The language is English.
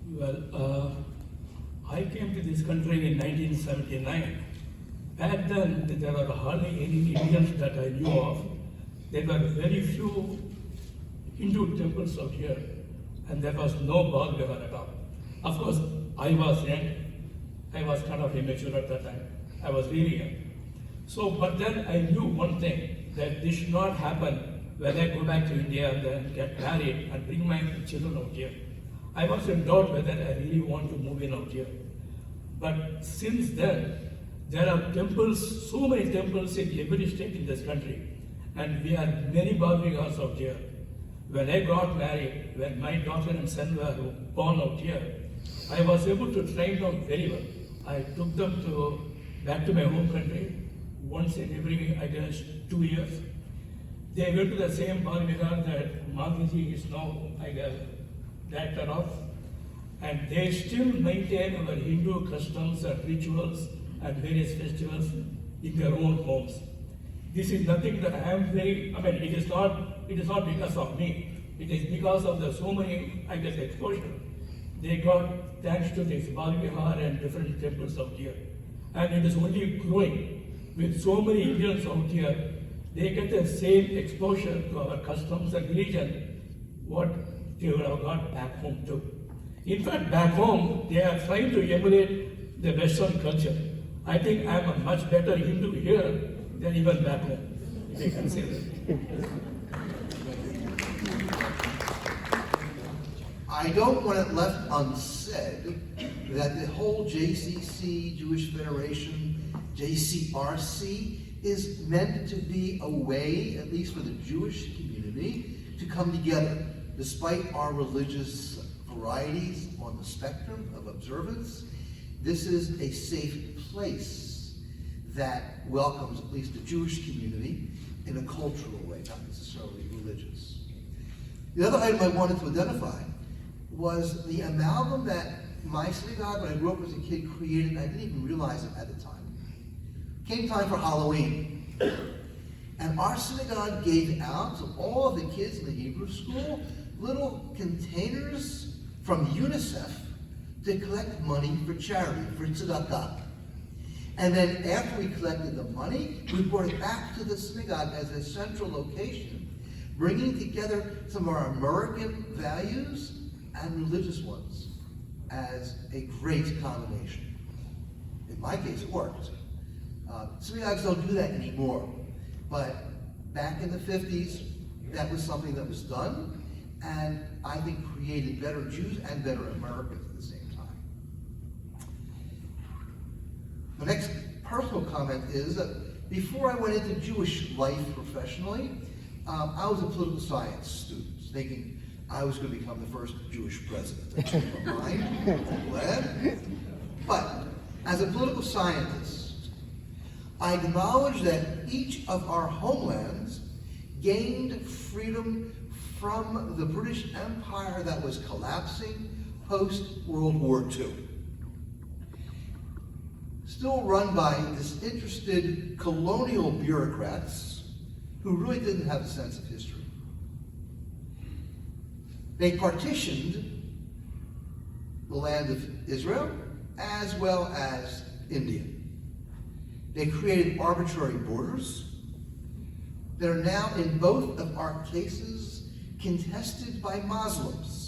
Well, I came to this country in 1979. Back then, there were hardly any Indians that I knew of. There were very few Hindu temples out here, and there was no Bal Vihar at all. Of course, I was young. I was kind of immature at that time. I was really young. So, but then I knew one thing, that this should not happen when I go back to India and then get married and bring my children out here. I was in doubt whether I really want to move in out here. But since then, there are temples, so many temples in every state in this country. And we have many Bal Vihars out here. When I got married, when my daughter and son were born out here, I was able to train them very well. I took them back to my home country once in every, I guess, 2 years. They went to the same Bal Vihar that Madhiji is now, I guess, director of. And they still maintain our Hindu customs and rituals and various festivals in their own homes. This is nothing that I am it is not because of me. It is because of the so many, I guess, exposure they got thanks to this Bal Vihar and different temples out here. And it is only growing with so many Indians out here. They get the same exposure to our customs and religion, what they would have got back home too. In fact, back home, they are trying to emulate the Western culture. I think I am a much better Hindu here than even back home, if I can say that. I don't want it left unsaid that the whole JCC, Jewish Federation, JCRC, is meant to be a way, at least for the Jewish community, to come together, despite our religious varieties on the spectrum of observance. This is a safe place that welcomes at least the Jewish community in a cultural way, not necessarily religious. The other item I wanted to identify was the amalgam that my synagogue, when I grew up as a kid, created, and I didn't even realize it at the time. Came time for Halloween, and our synagogue gave out to all of the kids in the Hebrew school little containers from UNICEF to collect money for charity, for tzedakah. And then after we collected the money, we brought it back to the synagogue as a central location, bringing together some of our American values and religious ones as a great combination. In my case, it worked. Synagogues don't do that anymore, but back in the 50s, that was something that was done, and I think created better Jews and better Americans at the same time. The next personal comment is that before I went into Jewish life professionally, I was a political science student, thinking I was going to become the first Jewish president. I changed my mind, I'm glad. But as a political scientist, I acknowledge that each of our homelands gained freedom from the British Empire that was collapsing post-World War II. Still run by disinterested colonial bureaucrats who really didn't have a sense of history. They partitioned the land of Israel as well as India. They created arbitrary borders that are now, in both of our cases, contested by Muslims.